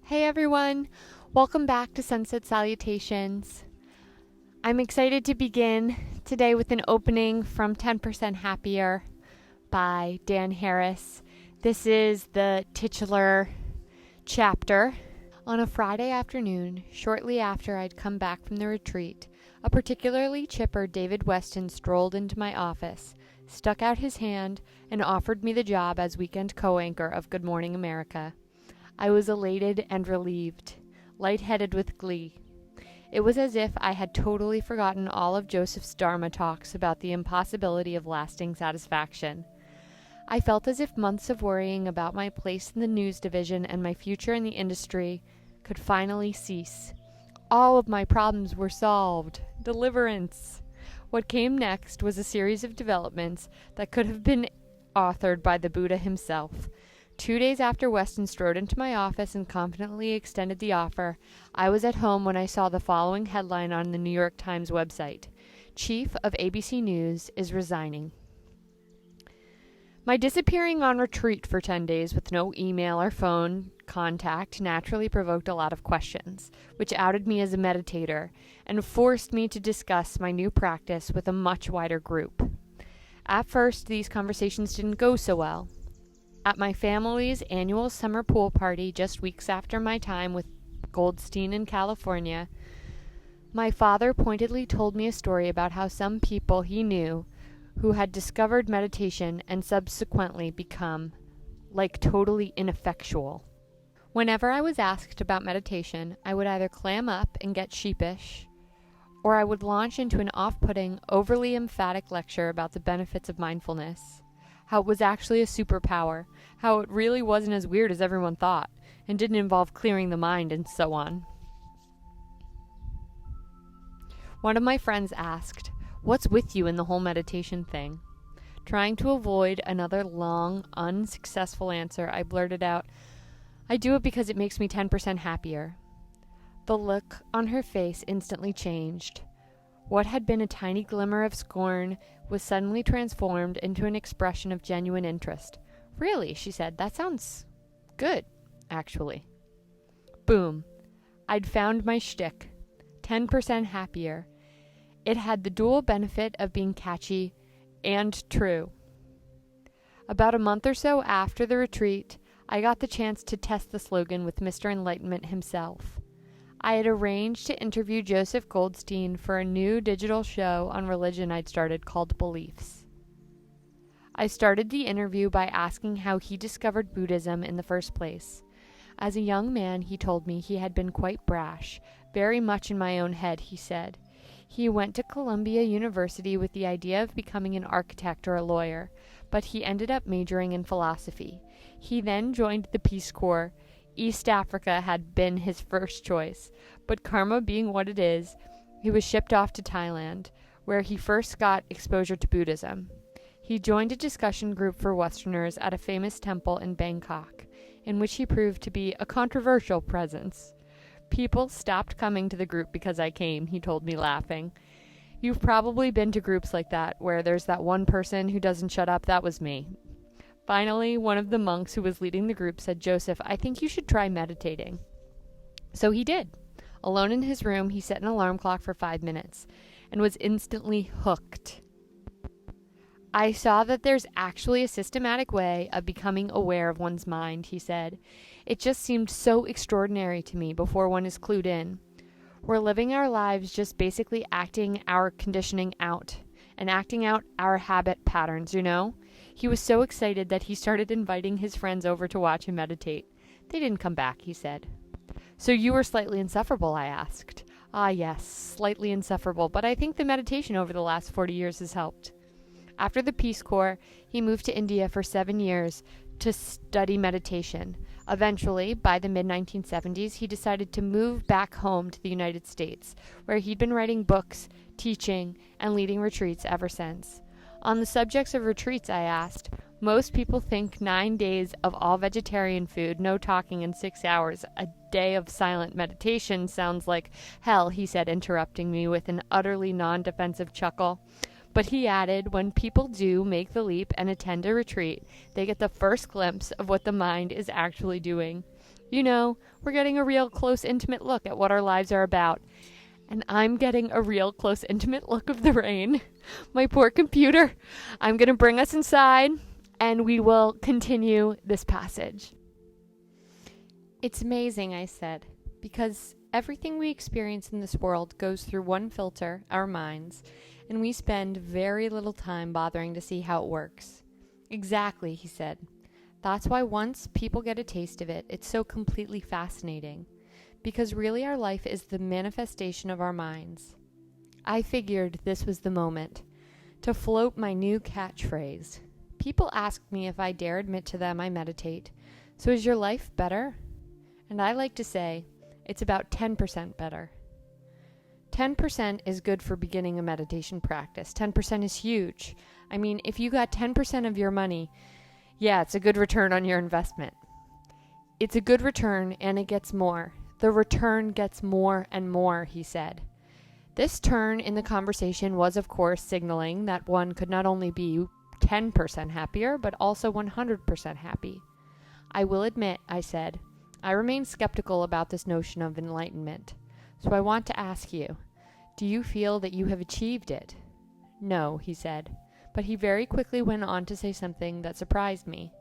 Hey everyone, welcome back to Sunset Salutations. I'm excited to begin today with an opening from 10% Happier by Dan Harris. This is the titular chapter. On a Friday afternoon, shortly after I'd come back from the retreat, a particularly chipper David Weston strolled into my office, stuck out his hand, and offered me the job as weekend co-anchor of Good Morning America. I was elated and relieved, lightheaded with glee. It was as if I had totally forgotten all of Joseph's Dharma talks about the impossibility of lasting satisfaction. I felt as if months of worrying about my place in the news division and my future in the industry could finally cease. All of my problems were solved. Deliverance. What came next was a series of developments that could have been authored by the Buddha himself. 2 days after Weston strode into my office and confidently extended the offer, I was at home when I saw the following headline on the New York Times website: Chief of ABC News is resigning. My disappearing on retreat for 10 days with no email or phone contact naturally provoked a lot of questions, which outed me as a meditator and forced me to discuss my new practice with a much wider group. At first, these conversations didn't go so well. At my family's annual summer pool party just weeks after my time with Goldstein in California, my father pointedly told me a story about how some people he knew who had discovered meditation and subsequently become, totally ineffectual. Whenever I was asked about meditation, I would either clam up and get sheepish, or I would launch into an off-putting, overly emphatic lecture about the benefits of mindfulness, how it was actually a superpower, how it really wasn't as weird as everyone thought, and didn't involve clearing the mind, and so on. One of my friends asked, "What's with you in the whole meditation thing?" Trying to avoid another long, unsuccessful answer, I blurted out, "I do it because it makes me 10% happier." The look on her face instantly changed. What had been a tiny glimmer of scorn was suddenly transformed into an expression of genuine interest. "Really," she said, "that sounds good, actually." Boom. I'd found my shtick. 10% happier. It had the dual benefit of being catchy and true. About a month or so after the retreat, I got the chance to test the slogan with Mr. Enlightenment himself. I had arranged to interview Joseph Goldstein for a new digital show on religion I'd started called Beliefs. I started the interview by asking how he discovered Buddhism in the first place. As a young man, he told me he had been quite brash, very much in my own head, he said. He went to Columbia University with the idea of becoming an architect or a lawyer, but he ended up majoring in philosophy. He then joined the Peace Corps. East Africa had been his first choice, but karma being what it is, he was shipped off to Thailand, where he first got exposure to Buddhism. He joined a discussion group for Westerners at a famous temple in Bangkok, in which he proved to be a controversial presence. "People stopped coming to the group because I came," he told me, laughing. "You've probably been to groups like that, where there's that one person who doesn't shut up. That was me." Finally, one of the monks who was leading the group said, "Joseph, I think you should try meditating." So he did. Alone in his room, he set an alarm clock for 5 minutes and was instantly hooked. "I saw that there's actually a systematic way of becoming aware of one's mind," he said. "It just seemed so extraordinary to me before one is clued in. We're living our lives just basically acting our conditioning out and acting out our habit patterns, you know?" He was so excited that he started inviting his friends over to watch him meditate. They didn't come back, he said. "So you were slightly insufferable?" I asked. "Ah, yes, slightly insufferable, but I think the meditation over the last 40 years has helped." After the Peace Corps, he moved to India for 7 years to study meditation. Eventually, by the mid-1970s, he decided to move back home to the United States, where he'd been writing books, teaching, and leading retreats ever since. On the subjects of retreats, I asked, "Most people think 9 days of all vegetarian food, no talking, and 6 hours a day of silent meditation sounds like hell," he said, interrupting me with an utterly non-defensive chuckle. But he added, "When people do make the leap and attend a retreat, they get the first glimpse of what the mind is actually doing. You know, we're getting a real close, intimate look at what our lives are about. And I'm getting a real close, intimate look of the rain. My poor computer. I'm going to bring us inside, and we will continue this passage. It's amazing, I said, because everything we experience in this world goes through one filter, our minds, and we spend very little time bothering to see how it works. Exactly, he said. That's why once people get a taste of it, it's so completely fascinating. Because really our life is the manifestation of our minds. I figured this was the moment to float my new catchphrase. People ask me if I dare admit to them I meditate. So is your life better? And I like to say, it's about 10% better. 10% is good for beginning a meditation practice. 10% is huge. I mean, if you got 10% of your money, yeah, it's a good return on your investment. It's a good return, and it gets more. The return gets more and more, he said. This turn in the conversation was, of course, signaling that one could not only be 10% happier, but also 100% happy. I will admit, I said, I remain skeptical about this notion of enlightenment. So I want to ask you, do you feel that you have achieved it? No, he said. But he very quickly went on to say something that surprised me.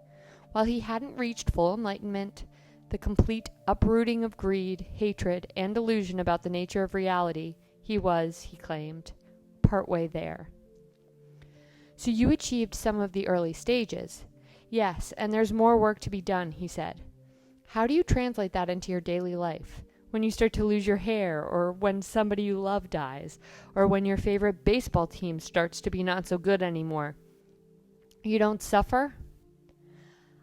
While he hadn't reached full enlightenment, the complete uprooting of greed, hatred, and delusion about the nature of reality, he was, he claimed, partway there. So you achieved some of the early stages. Yes, and there's more work to be done, he said. How do you translate that into your daily life? When you start to lose your hair, or when somebody you love dies, or when your favorite baseball team starts to be not so good anymore. You don't suffer?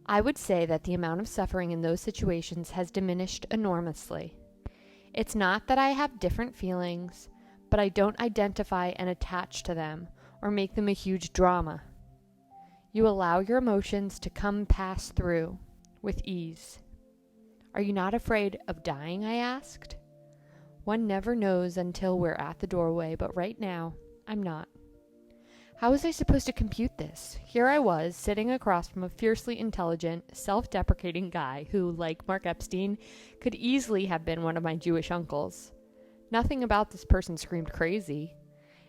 I would say that the amount of suffering in those situations has diminished enormously. It's not that I have different feelings, but I don't identify and attach to them, or make them a huge drama. You allow your emotions to pass through with ease. Are you not afraid of dying? I asked. One never knows until we're at the doorway, but right now, I'm not. How was I supposed to compute this? Here I was, sitting across from a fiercely intelligent, self-deprecating guy who, like Mark Epstein, could easily have been one of my Jewish uncles. Nothing about this person screamed crazy.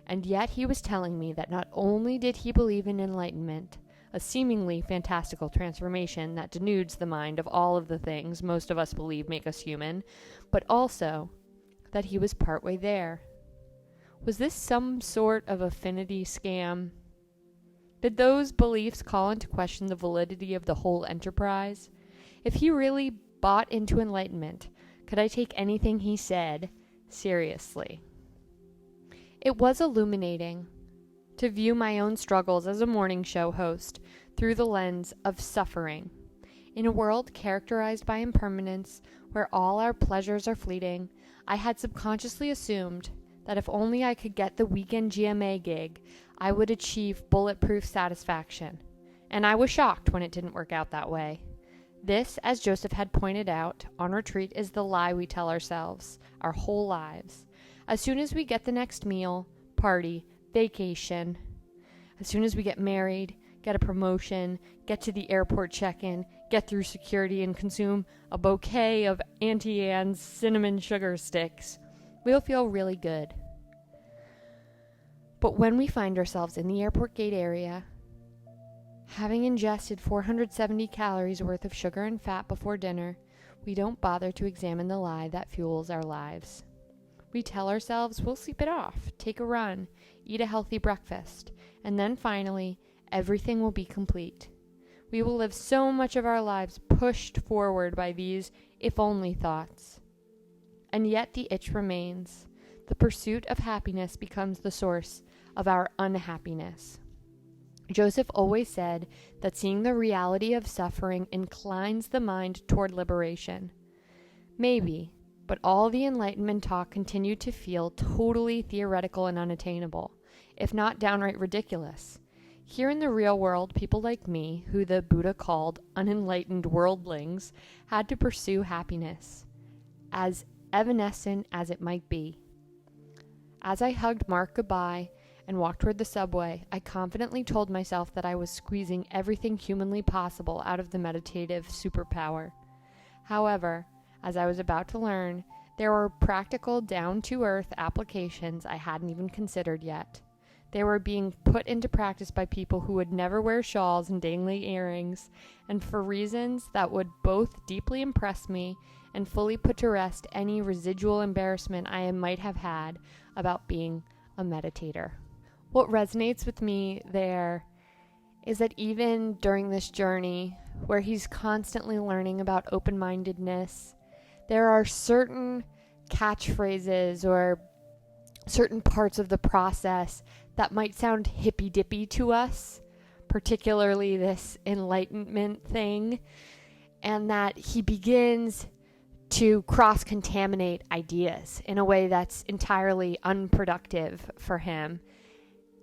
And yet he was telling me that not only did he believe in enlightenment, a seemingly fantastical transformation that denudes the mind of all of the things most of us believe make us human, but also that he was partway there. Was this some sort of affinity scam? Did those beliefs call into question the validity of the whole enterprise? If he really bought into enlightenment, could I take anything he said seriously? It was illuminating to view my own struggles as a morning show host through the lens of suffering. In a world characterized by impermanence, where all our pleasures are fleeting, I had subconsciously assumed that if only I could get the weekend GMA gig, I would achieve bulletproof satisfaction. And I was shocked when it didn't work out that way. This, as Joseph had pointed out, on retreat is the lie we tell ourselves, our whole lives. As soon as we get the next meal, party, vacation, as soon as we get married, get a promotion, get to the airport check-in, get through security, and consume a bouquet of Auntie Anne's cinnamon sugar sticks, we'll feel really good. But when we find ourselves in the airport gate area, having ingested 470 calories worth of sugar and fat before dinner, we don't bother to examine the lie that fuels our lives. We tell ourselves we'll sleep it off, take a run, eat a healthy breakfast, and then finally, everything will be complete. We will live so much of our lives pushed forward by these if-only thoughts. And yet the itch remains. The pursuit of happiness becomes the source of our unhappiness. Joseph always said that seeing the reality of suffering inclines the mind toward liberation. Maybe, but all the Enlightenment talk continued to feel totally theoretical and unattainable, if not downright ridiculous. Here in the real world, people like me, who the Buddha called unenlightened worldlings, had to pursue happiness, as evanescent as it might be. As I hugged Mark goodbye and walked toward the subway, I confidently told myself that I was squeezing everything humanly possible out of the meditative superpower. However, as I was about to learn, there were practical, down-to-earth applications I hadn't even considered yet. They were being put into practice by people who would never wear shawls and dangling earrings, and for reasons that would both deeply impress me and fully put to rest any residual embarrassment I might have had about being a meditator. What resonates with me there is that even during this journey, where he's constantly learning about open-mindedness, there are certain catchphrases or certain parts of the process that might sound hippy-dippy to us, particularly this enlightenment thing, and that he begins to cross-contaminate ideas in a way that's entirely unproductive for him.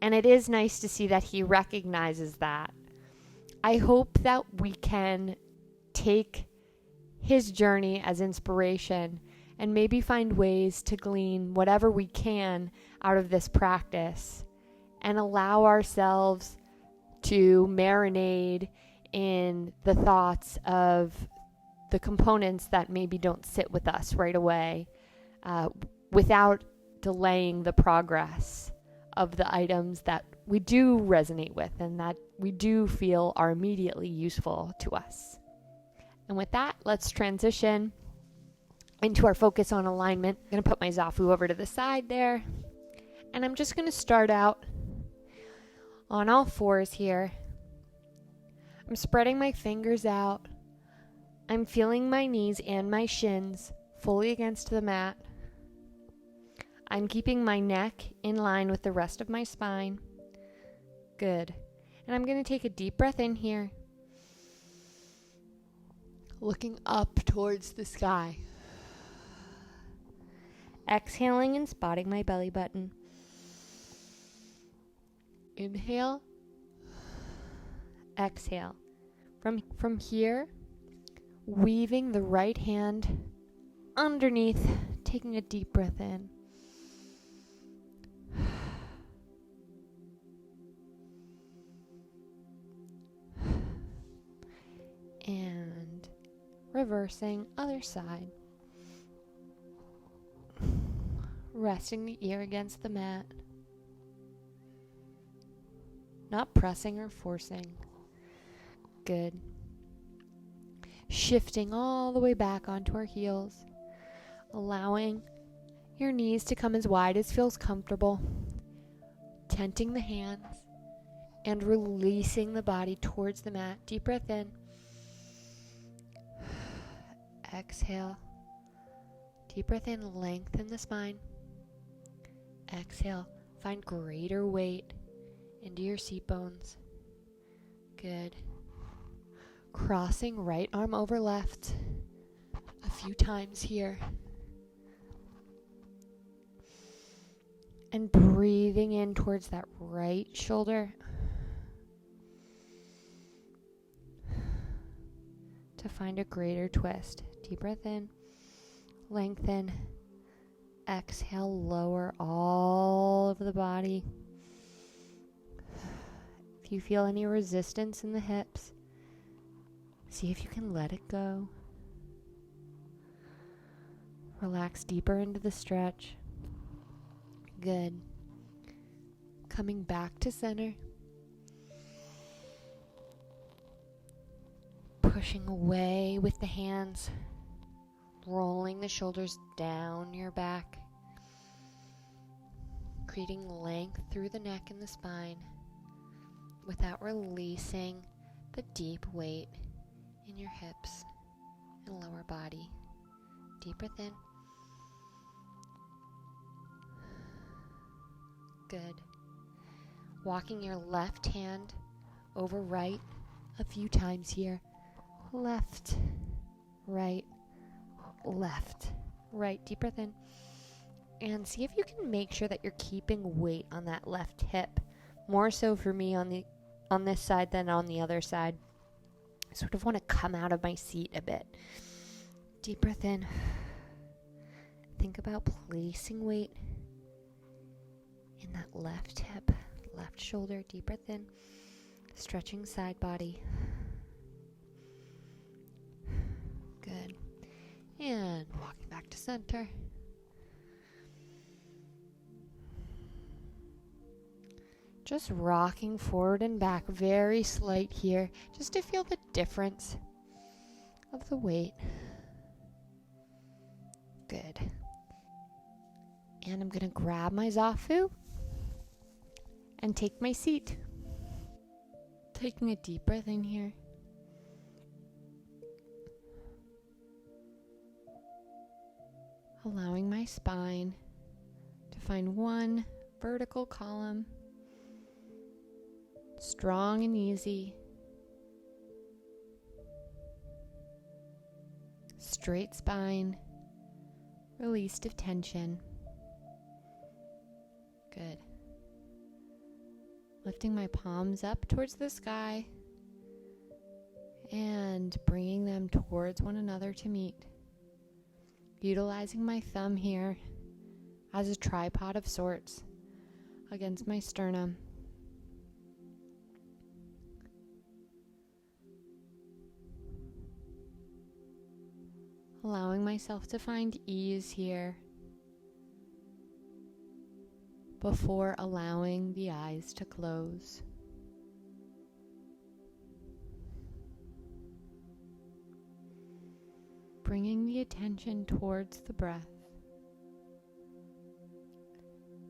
And it is nice to see that he recognizes that. I hope that we can take his journey as inspiration and maybe find ways to glean whatever we can out of this practice and allow ourselves to marinate in the thoughts of the components that maybe don't sit with us right away, without delaying the progress of the items that we do resonate with and that we do feel are immediately useful to us. And with that, let's transition into our focus on alignment. I'm going to put my Zafu over to the side there, and I'm just going to start out on all fours here. I'm spreading my fingers out. I'm feeling my knees and my shins fully against the mat. I'm keeping my neck in line with the rest of my spine. Good. And I'm going to take a deep breath in here, looking up towards the sky. Exhaling and spotting my belly button. Inhale. Exhale. From here, weaving the right hand underneath, taking a deep breath in. And reversing other side. Resting the ear against the mat. Not pressing or forcing. Good. Shifting all the way back onto our heels. Allowing your knees to come as wide as feels comfortable. Tenting the hands. And releasing the body towards the mat. Deep breath in. Exhale. Deep breath in, lengthen the spine. Exhale, find greater weight into your seat bones. Good. Crossing right arm over left a few times here. And breathing in towards that right shoulder. To find a greater twist. Deep breath in. Lengthen. Exhale, lower all of the body. If you feel any resistance in the hips, see if you can let it go. Relax deeper into the stretch. Good. Coming back to center. Pushing away with the hands. Rolling the shoulders down your back. Creating length through the neck and the spine without releasing the deep weight in your hips and lower body. Deep breath in. Good. Walking your left hand over right a few times here. Left, right, left, right. Deep breath in. And see if you can make sure that you're keeping weight on that left hip. More so for me on this side than on the other side. I sort of want to come out of my seat a bit. Deep breath in. Think about placing weight in that left hip, left shoulder. Deep breath in. Stretching side body. Good. center. Just rocking forward and back, very slight here, just to feel the difference of the weight. Good. And I'm going to grab my zafu and take my seat. Taking a deep breath in here. Allowing my spine to find one vertical column, strong and easy. Straight spine, released of tension. Good. Lifting my palms up towards the sky and bringing them towards one another to meet. Utilizing my thumb here as a tripod of sorts against my sternum. Allowing myself to find ease here before allowing the eyes to close. Bringing the attention towards the breath.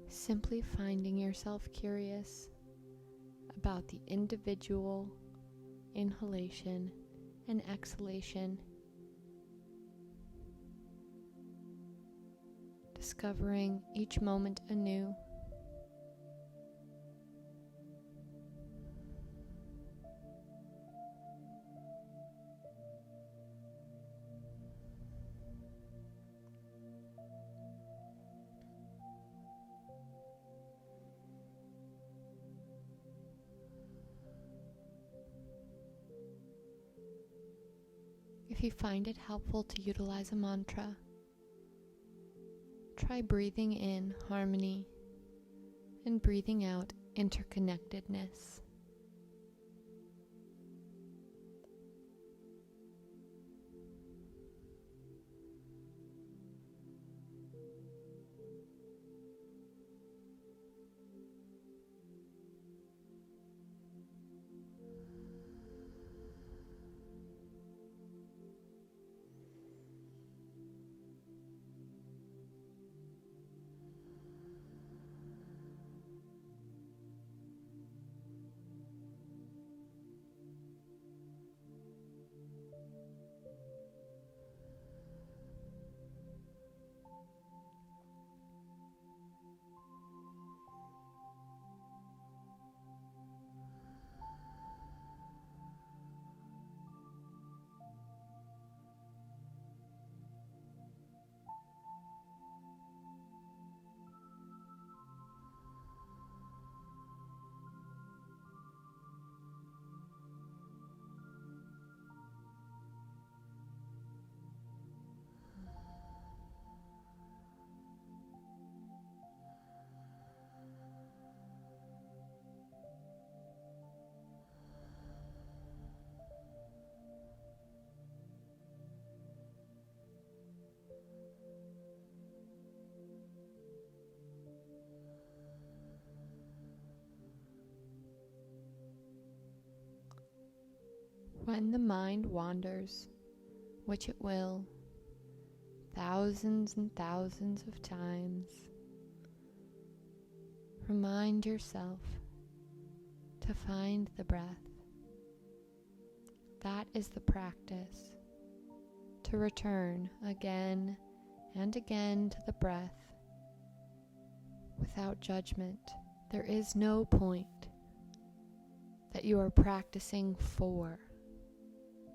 Simply finding yourself curious about the individual inhalation and exhalation. Discovering each moment anew. If you find it helpful to utilize a mantra, try breathing in harmony and breathing out interconnectedness. When the mind wanders, which it will, thousands and thousands of times, remind yourself to find the breath. That is the practice, to return again and again to the breath without judgment. There is no point that you are practicing for.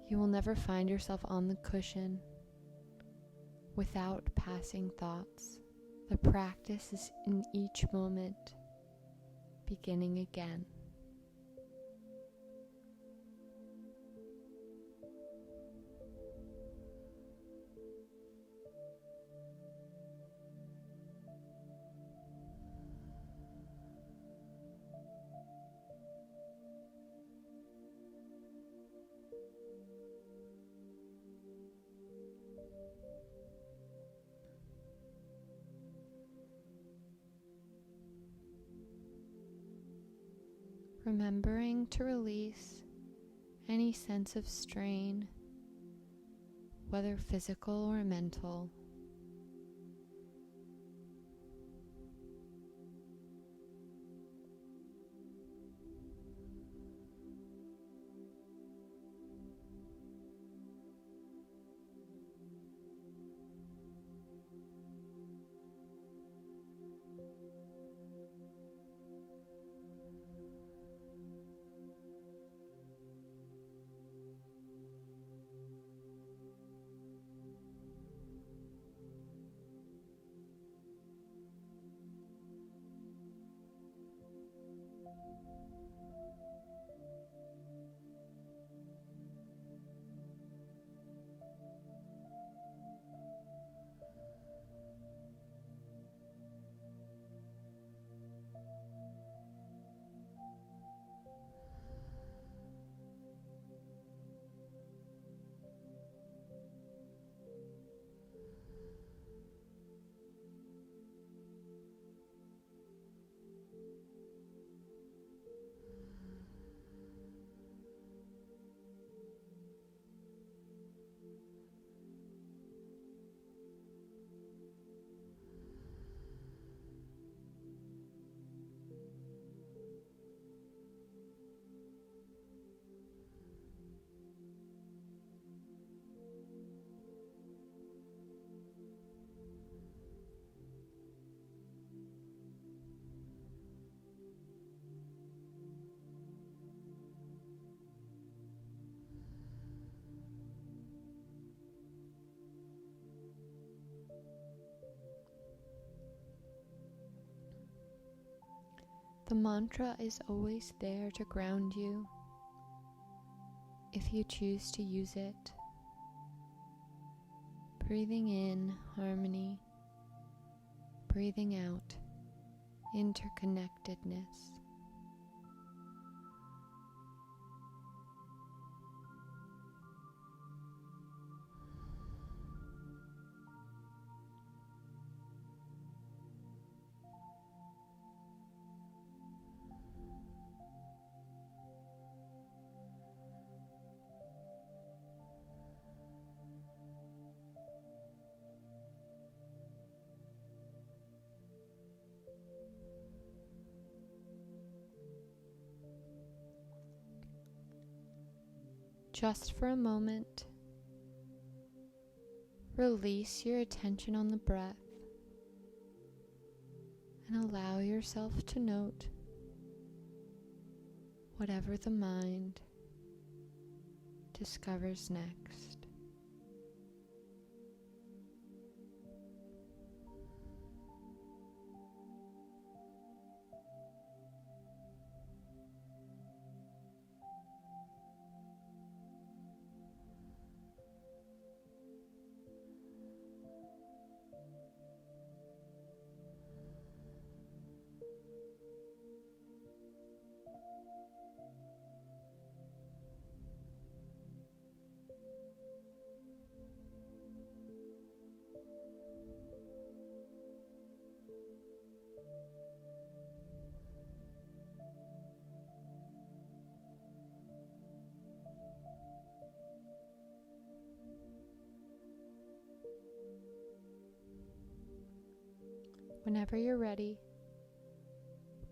You will never find yourself on the cushion without passing thoughts. The practice is in each moment, beginning again. remembering to release any sense of strain, whether physical or mental. The mantra is always there to ground you if you choose to use it. Breathing in harmony, breathing out interconnectedness. Just for a moment, release your attention on the breath and allow yourself to note whatever the mind discovers next. Whenever you're ready,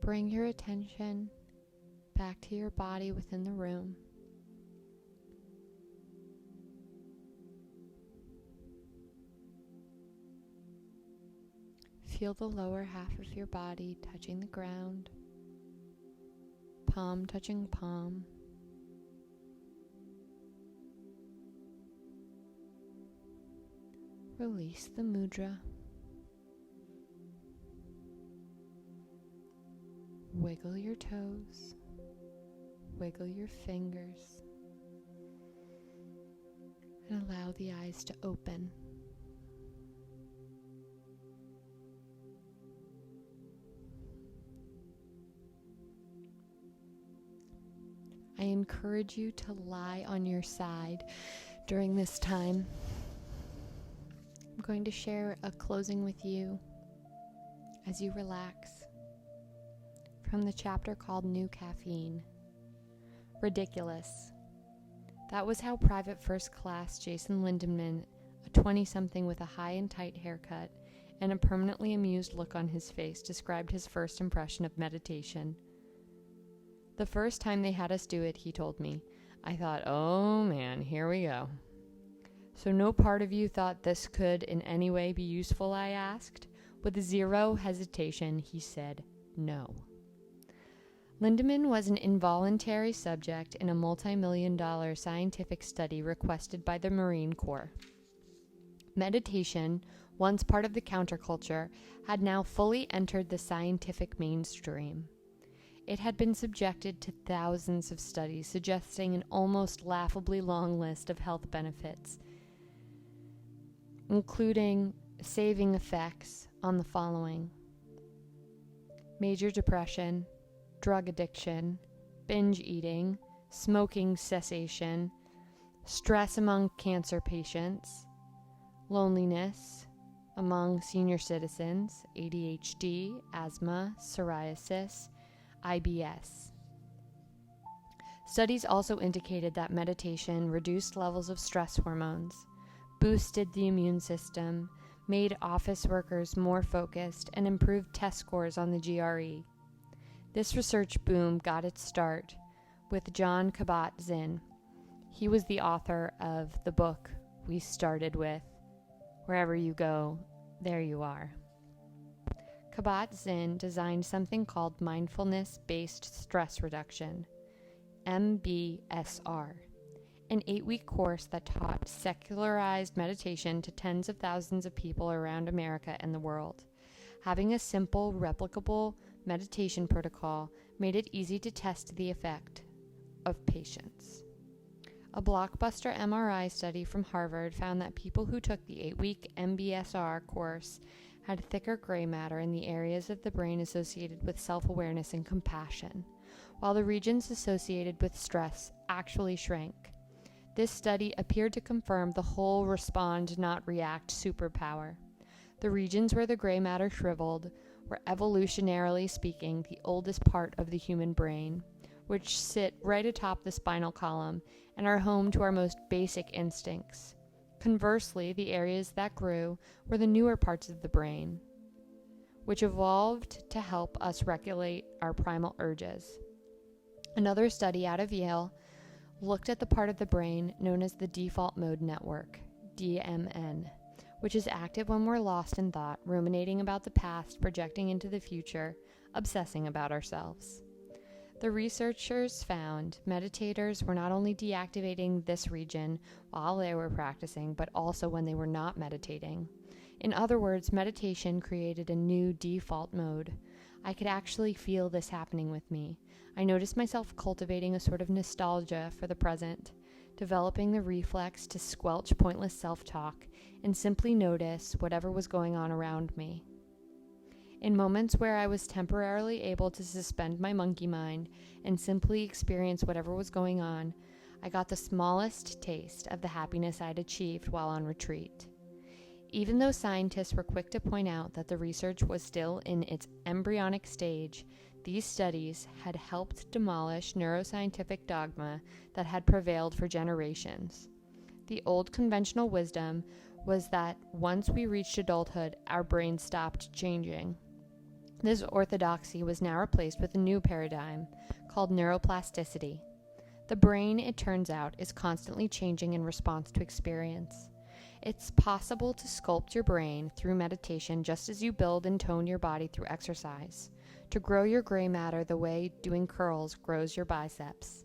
bring your attention back to your body within the room. Feel the lower half of your body touching the ground, palm touching palm. Release the mudra. Wiggle your toes, wiggle your fingers, and allow the eyes to open. I encourage you to lie on your side during this time. I'm going to share a closing with you as you relax from the chapter called New Caffeine. Ridiculous. That was how Private First Class Jason Lindemann, a 20-something with a high and tight haircut and a permanently amused look on his face, described his first impression of meditation. The first time they had us do it, he told me, I thought, oh man, here we go. So no part of you thought this could in any way be useful, I asked. With zero hesitation, he said, no. Lindemann was an involuntary subject in a multi-million-dollar scientific study requested by the Marine Corps. Meditation, once part of the counterculture, had now fully entered the scientific mainstream. It had been subjected to thousands of studies suggesting an almost laughably long list of health benefits, including saving effects on the following: major depression, drug addiction, binge eating, smoking cessation, stress among cancer patients, loneliness among senior citizens, ADHD, asthma, psoriasis, IBS. Studies also indicated that meditation reduced levels of stress hormones, boosted the immune system, made office workers more focused, and improved test scores on the GRE. This research boom got its start with Jon Kabat-Zinn. He was the author of the book we started with, Wherever You Go, There You Are. Kabat-Zinn designed something called mindfulness-based stress reduction, MBSR, an 8-week course that taught secularized meditation to tens of thousands of people around America and the world. Having a simple, replicable meditation protocol made it easy to test the effect of patients. A blockbuster MRI study from Harvard found that people who took the 8-week MBSR course had thicker gray matter in the areas of the brain associated with self-awareness and compassion, while the regions associated with stress actually shrank. This study appeared to confirm the whole respond, not react superpower. The regions where the gray matter shriveled were, evolutionarily speaking, the oldest part of the human brain, which sit right atop the spinal column and are home to our most basic instincts. Conversely, the areas that grew were the newer parts of the brain, which evolved to help us regulate our primal urges. Another study out of Yale looked at the part of the brain known as the default mode network, DMN, which is active when we're lost in thought, ruminating about the past, projecting into the future, obsessing about ourselves. The researchers found meditators were not only deactivating this region while they were practicing, but also when they were not meditating. In other words, meditation created a new default mode. I could actually feel this happening with me. I noticed myself cultivating a sort of nostalgia for the present, developing the reflex to squelch pointless self-talk and simply notice whatever was going on around me. In moments where I was temporarily able to suspend my monkey mind and simply experience whatever was going on, I got the smallest taste of the happiness I'd achieved while on retreat. Even though scientists were quick to point out that the research was still in its embryonic stage, these studies had helped demolish neuroscientific dogma that had prevailed for generations. The old conventional wisdom was that once we reached adulthood, our brain stopped changing. This orthodoxy was now replaced with a new paradigm called neuroplasticity. The brain, it turns out, is constantly changing in response to experience. It's possible to sculpt your brain through meditation just as you build and tone your body through exercise, to grow your gray matter the way doing curls grows your biceps.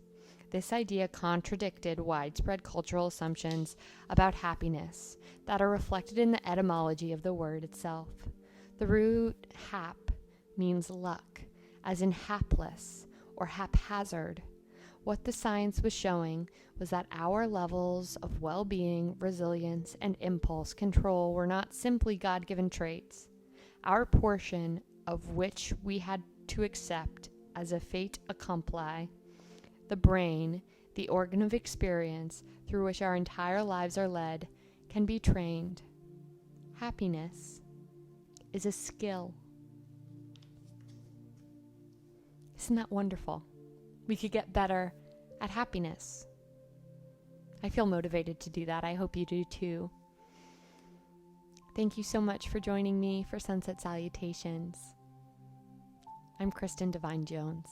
This idea contradicted widespread cultural assumptions about happiness that are reflected in the etymology of the word itself. The root hap means luck, as in hapless or haphazard. What the science was showing was that our levels of well-being, resilience, and impulse control were not simply God-given traits, our portion of which we had to accept as a fait accompli. The brain, the organ of experience through which our entire lives are led, can be trained. Happiness is a skill. Isn't that wonderful? We could get better at happiness. I feel motivated to do that. I hope you do too. Thank you so much for joining me for Sunset Salutations. I'm Kristin Devine Jones.